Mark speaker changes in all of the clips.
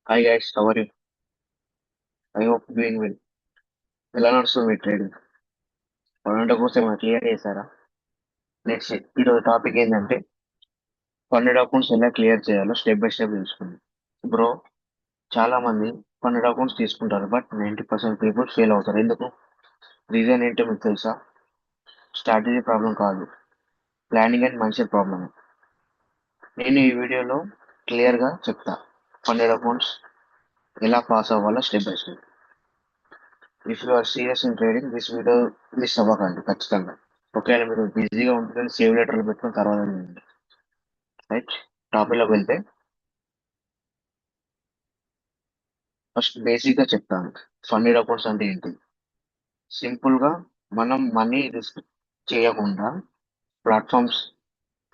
Speaker 1: Hi guys, how are you? I hope doing well. ఎలా నడుస్తుంది మీ trading? Fund కోసం ఏమైనా క్లియర్ చేశారా? నెక్స్ట్ ఈరోజు టాపిక్ ఏంటంటే ఫండెడ్ అకౌంట్స్ ఎలా క్లియర్ చేయాలో స్టెప్ బై స్టెప్ తెలుసుకుందాం. బ్రో, చాలా మంది ఫండెడ్ అకౌంట్స్ తీసుకుంటారు, బట్ 90% పీపుల్ ఫెయిల్ అవుతారు. ఎందుకు? రీజన్ ఏంటో మీకు తెలుసా? స్ట్రాటజీ ప్రాబ్లం కాదు, planning and mind set problem. నేను ఈ వీడియోలో క్లియర్గా చెప్తా ఫండెడ్ అకౌంట్స్ ఎలా పాస్ అవ్వాలో step by step. If you are serious in trading, this video miss అవ్వకండి ఖచ్చితంగా. ఒకవేళ మీరు బిజీగా ఉంటుందని సేవ్ లెటర్లు పెట్టుకుని తర్వాత వినండి. రైట్, టాపిక్లోకి వెళ్తే ఫస్ట్ బేసిక్గా చెప్తాను. ఫండెడ్ అకౌంట్స్ అంటే ఏంటి? సింపుల్గా మనం మనీ రిస్క్ చేయకుండా ప్లాట్ఫామ్స్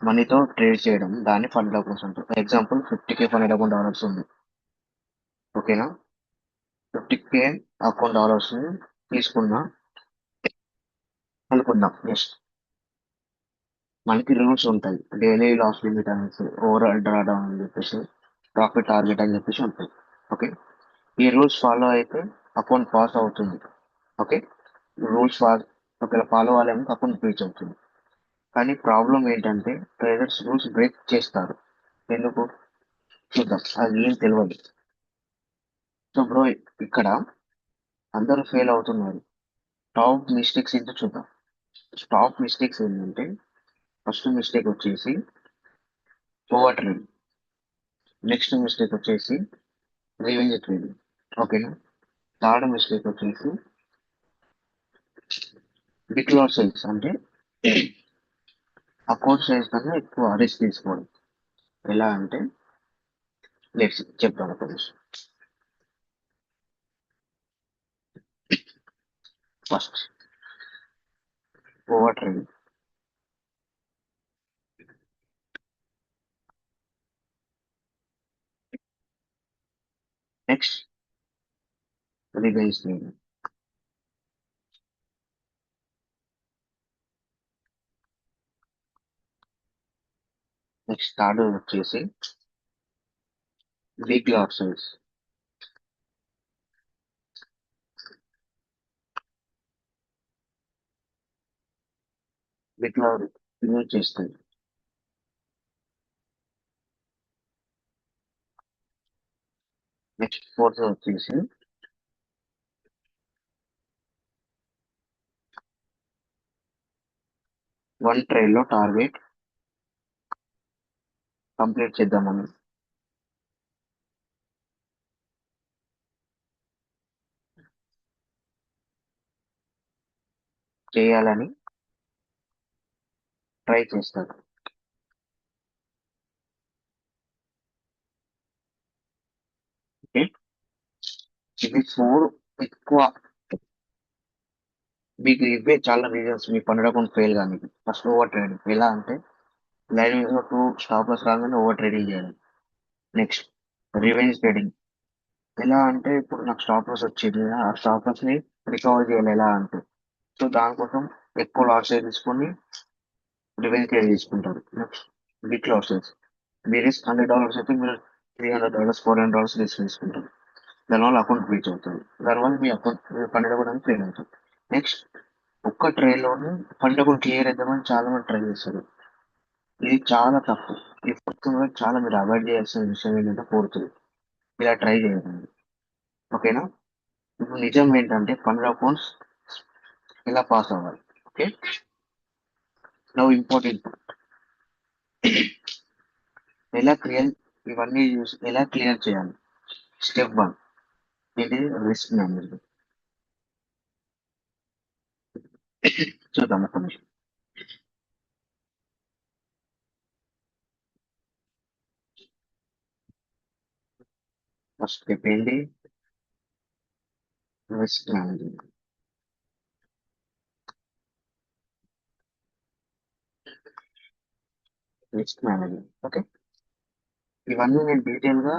Speaker 1: మనీతో ట్రేడ్ చేయడం, దాన్ని ఫండెడ్ అకౌంట్స్ అంటారు. For example 50K funded account dollars ఉంది, ఓకేనా? 50K అకౌంట్ డాలర్స్ తీసుకున్నా అనుకుందాం. నెక్స్ట్ మనకి రూల్స్ ఉంటాయి. డైలీ లాస్ లిమిట్ అనేసి, ఓవర్ డ్రా డౌన్ అని చెప్పేసి, ప్రాఫిట్ టార్గెట్ అని చెప్పేసి ఉంటాయి. ఓకే, ఈ రూల్స్ ఫాలో అయితే అకౌంట్ పాస్ అవుతుంది. ఓకే, రూల్స్ ఒకవేళ ఫాలో అవ్వాలేమో అకౌంట్ బ్రీచ్ అవుతుంది. కానీ ప్రాబ్లం ఏంటంటే ట్రేడర్స్ రూల్స్ బ్రేక్ చేస్తారు. ఎందుకు? చూద్దాం, అది ఏం తెలియదు. సో బ్రో, ఇక్కడ అందరూ ఫెయిల్ అవుతున్నారు. టాప్ మిస్టేక్స్ ఏంటో చూద్దాం. టాప్ మిస్టేక్స్ ఏంటంటే, ఫస్ట్ మిస్టేక్ వచ్చేసి ఓవర్ ట్రేడింగ్. నెక్స్ట్ మిస్టేక్ వచ్చేసి రివెంజ్ ట్రేడింగ్. ఓకేనా? థర్డ్ మిస్టేక్ వచ్చేసి బిగ్ లాట్ సేల్స్, అంటే అకౌంట్ సైజ్ కన్నా ఎక్కువ రిస్క్ తీసుకోవడం. ఎలా అంటే లెట్స్ చెప్తాను ఒక విషయం. First over trading, next revenge trading, next third వచ్చేసి big lot size. Big lot use చేస్తుంది. నెక్స్ట్ ఫోర్త్ వచ్చేసి వన్ ట్రైల్ లో టార్గెట్ కంప్లీట్ చేద్దామని. చేయాలని ట్రై చేస్తారు. ఓకే, ఇవి ఫోర్ ఎక్కువ. మీకు ఇవే చాలా రీజన్స్ మీ పన్నుల అకౌంట్ ఫెయిల్ కానీ. First over trading. ఎలా అంటే లైన్ టూ స్టాప్ లాస్ రాగానే ఓవర్ ట్రేడింగ్ చేయడం. Next revenge trading. ఎలా అంటే ఇప్పుడు నాకు స్టాప్ లాస్ వచ్చింది, ఆ స్టాప్ లాస్ ని రికవర్ చేయాలి. ఎలా అంటే, సో దానికోసం ఎక్కువ లాస్ తీసుకొని రివెంజ్ ట్రేడ్ తీసుకుంటారు. Next big losses. మీ రిస్క్ $100 అయితే మీరు $300, $400 రిస్క్ తీసుకుంటారు. దానివల్ల అకౌంట్ బ్రీచ్ అవుతుంది. దానివల్ల మీ అకౌంట్ పన్నెండు కూడా ఫెయిల్ అవుతుంది. నెక్స్ట్ ఒక్క ట్రైలోనే ఫండ్ అకౌంట్ క్లియర్ అవుతామని చాలా మంది ట్రై చేస్తారు. ఇది చాలా తప్పు. ఈ ఫోర్త్ చాలా మీరు అవాయిడ్ చేయాల్సిన విషయం ఏంటంటే ఫోర్త్, ఇలా ట్రై చేయండి. ఓకేనా? ఇప్పుడు నిజం ఏంటంటే ఫండ్ అకౌంట్స్ ఎలా పాస్ అవ్వాలి. ఓకే, నవ్ ఇంపార్టెంట్, ఎలా క్లియర్, ఇవన్నీ చూసి ఎలా క్లియర్ చేయాలి. స్టెప్ వన్ ఇది రిస్క్ మేనేజ్మెంట్. చూద్దాం ఒక నిమిషం. ఫస్ట్ స్టెప్ ఏంటి? Risk management. Risk management, okay. ఇవన్నీ నేను డీటెయిల్ గా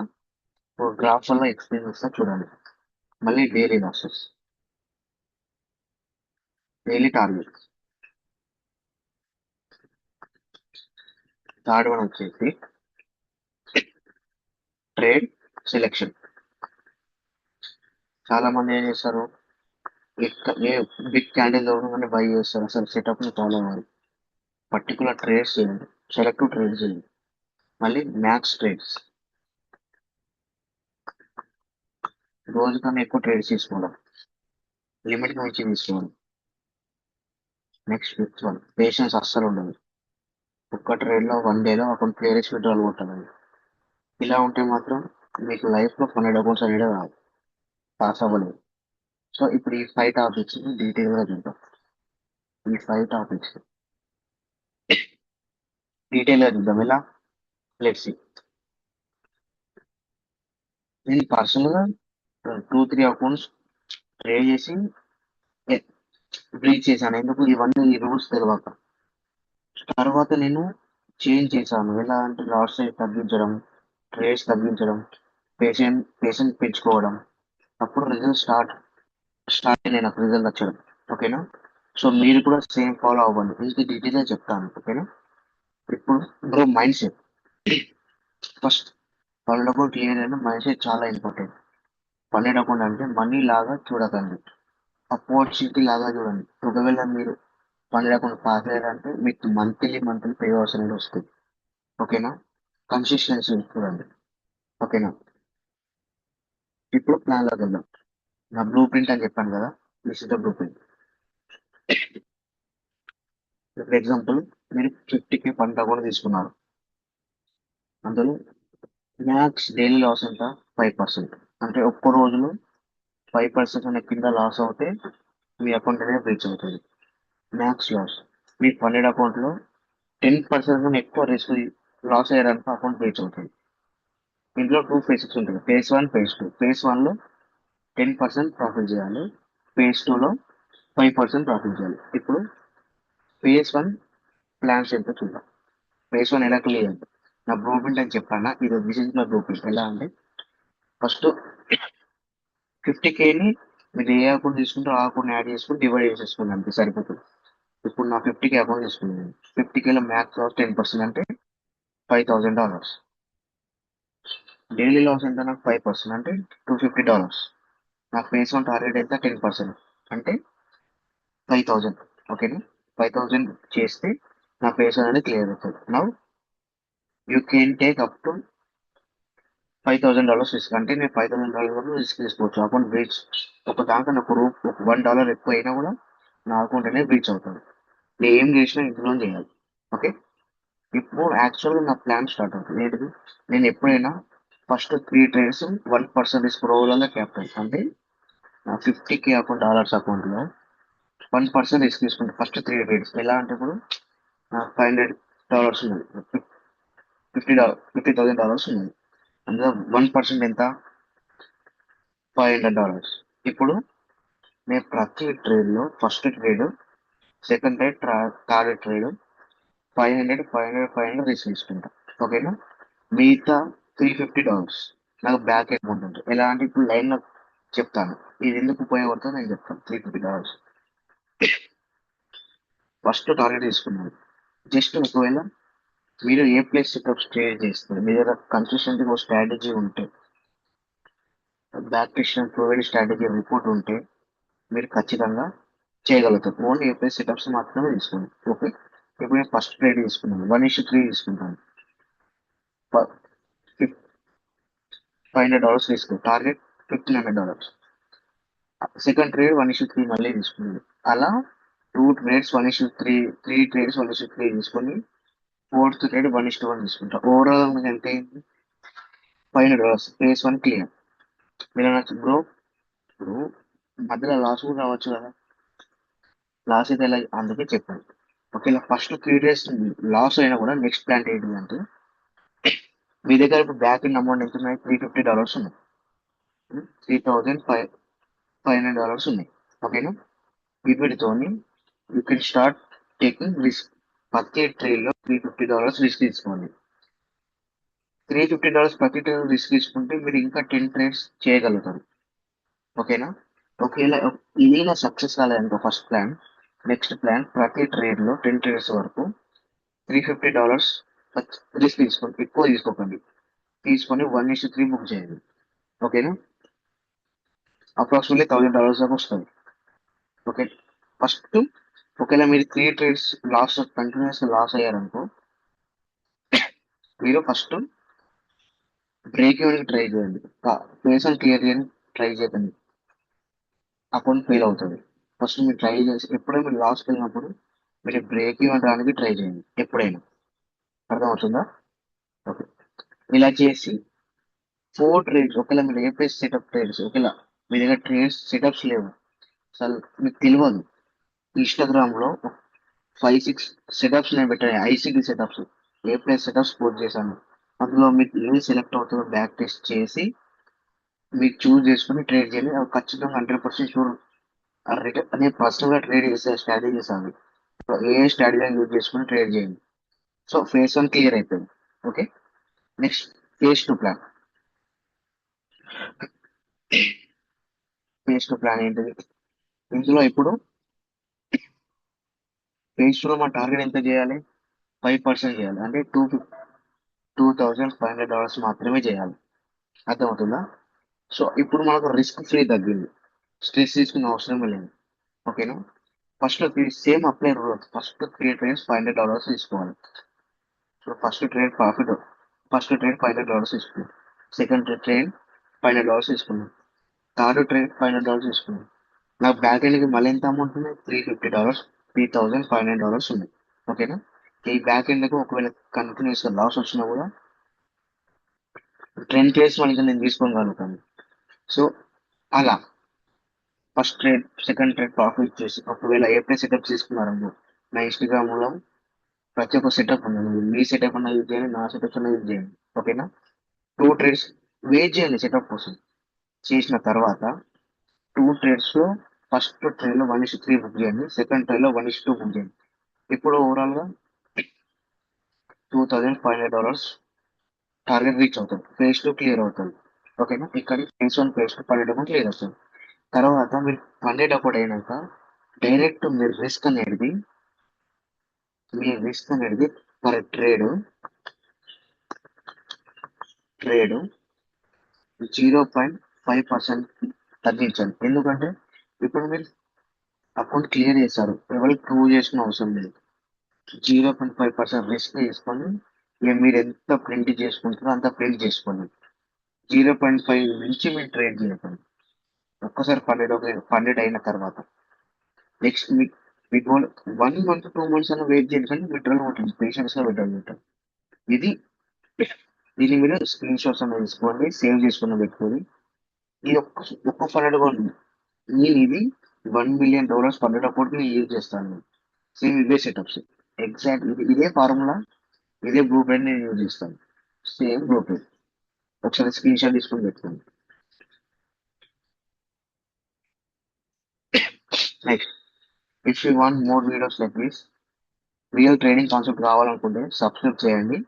Speaker 1: గ్రాఫ్ వల్ల ఎక్స్ప్లెయిన్ చేస్తా, చూడండి. మళ్ళీ daily losses, daily targets. Third one వచ్చేసి ట్రేడ్ సెలెక్షన్. చాలా మంది ఏం చేస్తారు, ఏ బిగ్ క్యాండిల్ దొరకగానే బై చేస్తారు. అసలు సెటప్ ని ఫాలో అవ్వాలి. పర్టికులర్ ట్రేడ్స్ చేయండి, సెలెక్టివ్ ట్రేడ్స్ చేయండి. మళ్ళీ మ్యాక్స్ ట్రేడ్స్, రోజు కన్నా ఎక్కువ ట్రేడ్స్ తీసుకోవడం, లిమిట్ మించి తీసుకోవడం. నెక్స్ట్ ఫిఫ్త్ వన్, పేషెన్స్ అస్సలు ఉండదు. ఒక్క ట్రేడ్ లో 1 డేలో అకౌంట్ క్లియరెక్స్ విడ్రాల్ కొట్టాలి. ఇలా ఉంటే మాత్రం మీకు లైఫ్ లో 100 అకౌంట్స్ అనేది రావు, పాస్ అవ్వలేదు. సో ఇప్పుడు ఈ 5 టాపిక్స్ డీటెయిల్ గా చూద్దాం. ఈ 5 టాపిక్స్ డీటెయిల్ గా చూద్దాం. ఎలా? లెట్స్. నేను పర్సనల్ గా 2-3 అకౌంట్స్ ట్రేడ్ చేసి బ్రీచ్ చేశాను. ఎందుకు? ఇవన్నీ ఈ రూల్స్ తెలియక. తర్వాత నేను చేంజ్ చేశాను. ఎలా అంటే లాస్ తగ్గించడం, ట్రేడ్స్ తగ్గించడం, పేషెంట్ పెంచుకోవడం. అప్పుడు రిజల్ట్ స్టార్ట్ అయ్యాయి, నాకు రిజల్ట్ వచ్చడం. ఓకేనా? సో మీరు కూడా సేమ్ ఫాలో అవ్వండి. ఇది డీటెయిల్ గా చెప్తాను. ఓకేనా? ఇప్పుడు బ్రో, మైండ్ సెట్ ఫస్ట్. పనులకు క్లియర్ అయిన మైండ్ సెట్ చాలా ఇంపార్టెంట్. పన్నెండు అంటే మనీ లాగా చూడకండి, ఆపర్చునిటీ లాగా చూడండి. ఒకవేళ మీరు పన్నెండు పాస్ అయ్యారంటే మీకు మంత్లీ పే అవసరం వస్తుంది. ఓకేనా? కన్సిస్టెన్సీ చూడండి. ఓకేనా? ఇప్పుడు ప్లాన్ లోకి వెళ్దాం. నా బ్లూ ప్రింట్ అని చెప్పాను కదా, this is the blue print. For example, మీరు 50K పంట కూడా తీసుకున్నారు. అందులో మ్యాక్స్ డైలీ లాస్ ఎంత? 5%. అంటే ఒక్క రోజులో 5% అనే కింద లాస్ అవుతే మీ అకౌంట్ అనేది బ్రీచ్ అవుతుంది. Max loss. మీ ఫండెడ్ అకౌంట్ లో 10% ఎక్కువ రిస్క్ లాస్ అయ్యారనుకో అకౌంట్ బ్రీచ్ అవుతుంది. ఇందులో 2 ఫేసెస్ ఉంటుంది, ఫేస్ 1, ఫేస్ 2. ఫేస్ 1 లో 10% ప్రాఫిట్ చేయాలి, ఫేజ్ 2 లో 5% ప్రాఫిట్ చేయాలి. ఇప్పుడు ఫేజ్ 1 ప్లాన్స్ ఏంటో చూద్దాం. ఫేజ్ 1 ఎలా క్లియర్? నా బ్లూ ప్రింట్ అని చెప్పాను, ఇది విజిట్ నా బ్లూ ప్రింట్. ఎలా అంటే ఫస్ట్ 50Kని మీరు ఏ అకౌంట్ తీసుకుంటారో ఆ అకౌంట్ యాడ్ చేసుకుని డివైడ్ చేసేసుకోండి, అంతే సరిపోతుంది. ఇప్పుడు నా 50K అకౌంట్ తీసుకున్నాను. 50Kలో మ్యాక్స్ లాస్ 10% అంటే $5,000. డైలీ లాస్ ఎంత? నాకు 5% అంటే $250. నాకు ఫేస్ 1 టార్గెట్ ఎంత? 10% అంటే 5,000. ఓకేనా? 5,000 చేస్తే నా ఫేస్ అనేది క్లియర్ అవుతుంది. Now you can take up to $5,000 risk. అంటే నేను $5,000 వరకు రిస్క్ తీసుకోవచ్చు. అకౌంట్ బ్రీచ్ ఒక దాకా నాకు ఒక $1 ఎక్కువ అయినా కూడా నా అకౌంట్ అనేది బ్రీచ్ అవుతుంది. నేను ఏం చేసినా ఇంట్లో చేయాలి. ఓకే? ఇప్పుడు యాక్చువల్గా నా ప్లాన్ స్టార్ట్ అవుతుంది. ఏంటిది? నేను ఎప్పుడైనా first 3 trades 1% risk rule capital, అంటే నా 50K అకౌంట్ అకౌంట్లో 1% రిస్క్ తీసుకుంటాను ఫస్ట్ 3 ట్రేడ్స్. ఎలా అంటే ఇప్పుడు $500 ఉన్నది, $50,000 ఉన్నది. అందులో 1% ఎంత? $500. ఇప్పుడు నేను ప్రతి ట్రేడ్ లో first trade, second trade, third trade 500 risk తీసుకుంటా. ఓకేనా? మిగతా $350 నాకు బ్యాక్ అకౌంట్ ఉంటుంది. ఎలా అంటే ఇప్పుడు లైన్ లో చెప్తాను, ఇది ఎందుకు ఉపయోగపడుతుందో నేను చెప్తాను. $350 ఫస్ట్ టార్గెట్ తీసుకున్నాను. జస్ట్ ఒకవేళ మీరు ఏ ప్లేస్ సెటప్ స్టే చేస్తారు, మీ దగ్గర కన్సిస్టెంట్ ఒక స్ట్రాటజీ ఉంటే, back Christian provide strategy report ఉంటే మీరు ఖచ్చితంగా చేయగలుగుతారు. ఓన్లీ ఏ ప్లేస్ సెటప్స్ మాత్రమే తీసుకోండి. ఓకే? ఇప్పుడు నేను ఫస్ట్ ట్రేడ్ తీసుకున్నాను, 1:3 తీసుకుంటాను. $500 తీసుకో, టార్గెట్ $1,500. సెకండ్ ట్రేడ్ 1:3 మళ్ళీ తీసుకున్నాను. అలా 2 ట్రేడ్స్ 1:3, 3 ట్రేడ్స్ 1:3 తీసుకొని ఫోర్త్ ట్రేడ్ 1:1 తీసుకుంటా. ఓవరాల్ మీకు ఎంత అయింది? $500. Face 1 clear. మీరు అనొచ్చు, బ్రో ఇప్పుడు మధ్యలో లాస్ కూడా రావచ్చు కదా. లాస్ అయితే ఎలా? అందుకే చెప్పాను. ఒకవేళ ఫస్ట్ 3 డేస్ లాస్ అయినా కూడా నెక్స్ట్ ప్లాన్ ఏంటి అంటే, మీ దగ్గర ఇప్పుడు బ్యాక్ ఇన్ అమౌంట్ ఎంత ఉన్నాయి? $350 ఉన్నాయి. $3,500 ఉన్నాయి. ఓకేనా? వీటితోని you can start taking risk. ప్రతి ట్రేడ్ లో $350 రిస్క్ తీసుకోండి. $350 ప్రతి ట్రేడ్ రిస్క్ తీసుకుంటే మీరు ఇంకా 10 ట్రేడ్స్ చేయగలుగుతారు. ఓకేనా? ఒకవేళ ఇది నా సక్సెస్ కాలేదనుకో ఫస్ట్ ప్లాన్, నెక్స్ట్ ప్లాన్ ప్రతి ట్రేడ్ లో 10 ట్రేడ్స్ వరకు $350 రిస్క్ తీసుకోండి. ఎక్కువ తీసుకోకండి. తీసుకొని 1:3 బుక్ చేయండి. ఓకేనా? అప్రాక్సిమేట్లీ $1000 దాకా వస్తుంది. ఓకే, ఫస్ట్ ఒకవేళ మీరు 3 ట్రేడ్స్ లాస్ కంటిన్యూస్ లాస్ అయ్యారనుకో, మీరు ఫస్ట్ బ్రేక్ ఈవెన్ ట్రై చేయండి. పేసల్ క్లియర్ చేయని ట్రై చేయకండి, అకౌంట్ ఫెయిల్ అవుతుంది. ఫస్ట్ మీరు ట్రై చేసి ఎప్పుడైనా మీరు లాస్కి వెళ్ళినప్పుడు మీరు బ్రేక్ ఈవెన్ రానికి ట్రై చేయండి ఎప్పుడైనా. అర్థమవుతుందా? ఓకే, ఇలా చేసి 4 ట్రేడ్స్ ఒకవేళ మీరు ఏ ప్లేస్ సెటప్ ట్రేడ్స్ ఒకవేళ మీ దగ్గర ట్రేడ్స్ సెటప్స్ లేవు, అసలు మీకు తెలియదు, ఇన్స్టాగ్రామ్లో 5-6 సెటప్స్ నేను పెట్టాను, ఐసిడి సెటప్స్, ఏ ప్లేస్ సెటప్స్ పోస్ట్ చేశాను. అందులో మీకు ఏది సెలెక్ట్ అవుతుందో బ్యాక్ టెస్ట్ చేసి మీరు చూస్ చేసుకుని ట్రేడ్ చేయాలి. అవి ఖచ్చితంగా 100% షూర్ రిటర్న్ అనే పర్సనల్గా ట్రేడ్ చేసే స్ట్రాటజీస్ అవి. సో ఏ స్ట్రాటజీ యూజ్ చేసుకుని ట్రేడ్ చేయండి. సో ఫేజ్ 1 క్లియర్ అయిపోయింది. Okay, next phase 2 plan. Phase 2 plan ఏంటిది? ఇందులో ఇప్పుడు ఫేజ్ 2లో మన టార్గెట్ ఎంత చేయాలి? 5% చేయాలి, అంటే $2,500 మాత్రమే చేయాలి. అర్థమవుతుందా? సో ఇప్పుడు మనకు రిస్క్ ఫ్రీ తగ్గింది, స్ట్రెస్ తీసుకునే అవసరం లేదు. ఓకేనా? First same apply rule, first 3 trades $500 తీసుకోవాలి. సో ఫస్ట్ ట్రేడ్ $500 తీసుకున్నాం, సెకండ్ ట్రేడ్ $500 తీసుకున్నాం, థర్డ్ ట్రేడ్ $500 తీసుకున్నాం. నాకు బ్యాక్ ఎండ్కి మళ్ళీ ఎంత అమౌంట్ ఉంది? $350, $3,500 ఉంది. ఓకేనా? ఈ బ్యాక్ ఎండ్కి ఒకవేళ కంటిన్యూస్గా లాస్ వచ్చినా కూడా 10 ట్రేడ్స్ మనకి నేను తీసుకోగలుగుతాను. సో అలా first trade second trade profit చేసి ఒకవేళ ఏ ప్లేస్ సెటప్ తీసుకున్నారనుకో, నా ఇన్స్టాగ్రామ్లో ప్రతి ఒక్క సెటప్ ఉంది, మీ సెటప్ అన్న యూజ్ చేయండి, నా సెటప్స్ అన్న యూజ్ చేయండి. ఓకేనా? 2 ట్రేడ్స్ వెయిట్ చేయండి సెటప్ కోసం. చేసిన తర్వాత 2 ట్రేడ్స్లో ఫస్ట్ ట్రేడ్లో 1:3 బుక్ చేయండి, సెకండ్ ట్రేడ్లో 1:2 బుక్ చేయండి. ఇప్పుడు ఓవరాల్గా $2,500 టార్గెట్ రీచ్ అవుతుంది, ఫేజ్ 2 క్లియర్ అవుతుంది. ఓకేనా? ఇక్కడ ఫేజ్ 1 ఫేజ్ 2 పడేటప్పుడు క్లియర్ అవుతుంది. తర్వాత మీరు పండేటప్పుడు అయినాక డైరెక్ట్ మీ రిస్క్ అనేది పర్ ట్రేడ్ 0.5% తగ్గించండి. ఎందుకంటే ఇప్పుడు మీరు అకౌంట్ క్లియర్ చేశారు, ఎవరికి ప్రూవ్ చేసిన అవసరం లేదు. 0.5% రిస్క్ తీసుకొని ఇక మీరు ఎంత ప్రింట్ చేసుకుంటారో అంత ప్రింట్ చేసుకోండి. 0.5 నుంచి మీరు ట్రేడ్ చేయకండి. ఒక్కసారి ఫండెడ్ అయిన తర్వాత నెక్స్ట్ మీకు 1 మంత్ 2 మంత్స్ అన్న వెయిట్ చేయండి, కానీ విడ్రాల్ ఉంటుంది, పేషెన్స్ గా విడ్రాల్ ఉంటుంది. ఇది దీన్ని మీరు స్క్రీన్ షాట్స్ అనేది తీసుకోండి, సేవ్ చేసుకుని పెట్టుకోండి. ఇది ఒక్క ఫండెడ్ కూడా ఉంది. నేను ఇది $1 మిలియన్ ఫండెడ్ నేను యూజ్ చేస్తాను. సేమ్ ఇవే సెటప్స్, ఎగ్జాక్ట్ ఇదే ఫార్ములా, ఇదే బ్లూ ప్రింట్ నేను యూజ్ చేస్తాను. సేమ్ బ్లూ ప్రింట్ ఒకసారి స్క్రీన్ షాట్ తీసుకొని పెట్టుకోండి. Next, if you want more videos like this, real trading concept కావాలనుకుంటే సబ్స్క్రైబ్ చేయండి.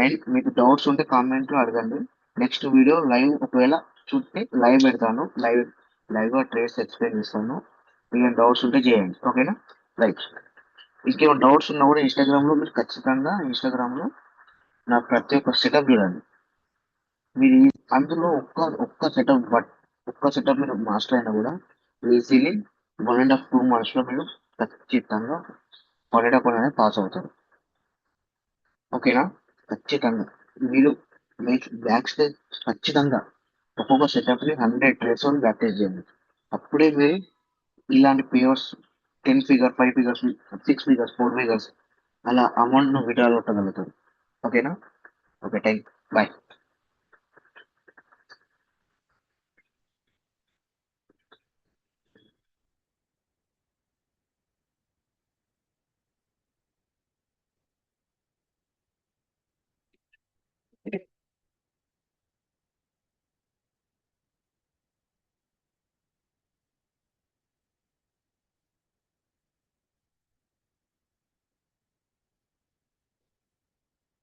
Speaker 1: అండ్ మీకు డౌట్స్ ఉంటే కామెంట్లో అడగండి. నెక్స్ట్ వీడియో లైవ్ ఒకవేళ చూస్తే లైవ్ పెడతాను, లైవ్గా ట్రేడ్స్ ఎక్స్ప్లెయిన్ చేస్తాను. మీకు డౌట్స్ ఉంటే చేయండి. ఓకేనా? రైట్. ఇంకేమైనా డౌట్స్ ఉన్నా కూడా ఇన్స్టాగ్రామ్లో మీరు ఖచ్చితంగా నా ప్రతి ఒక్క సెటప్ చూడండి. మీరు అందులో ఒక్క సెటప్ మీరు మాస్టర్ అయినా కూడా ఈజీలీ 1.5-2 months లో మీరు ఖచ్చితంగా పడేటప్పుడు అనేది పాస్ అవుతారు. ఓకేనా? ఖచ్చితంగా మీరు మీకు బ్యాక్ స్టేజ్ ఖచ్చితంగా ఒక్కొక్క సెటప్ ని 100 ట్రేడ్స్ వరకు బ్యాక్ టెస్ట్ చేయండి. అప్పుడే మీరు ఇలాంటి pavers 10 figure 5 figures 6 figures 4 figures అలా అమౌంట్ ను విడ్రా కొట్టగలుగుతారు. ఓకేనా? Okay, thank. బాయ్.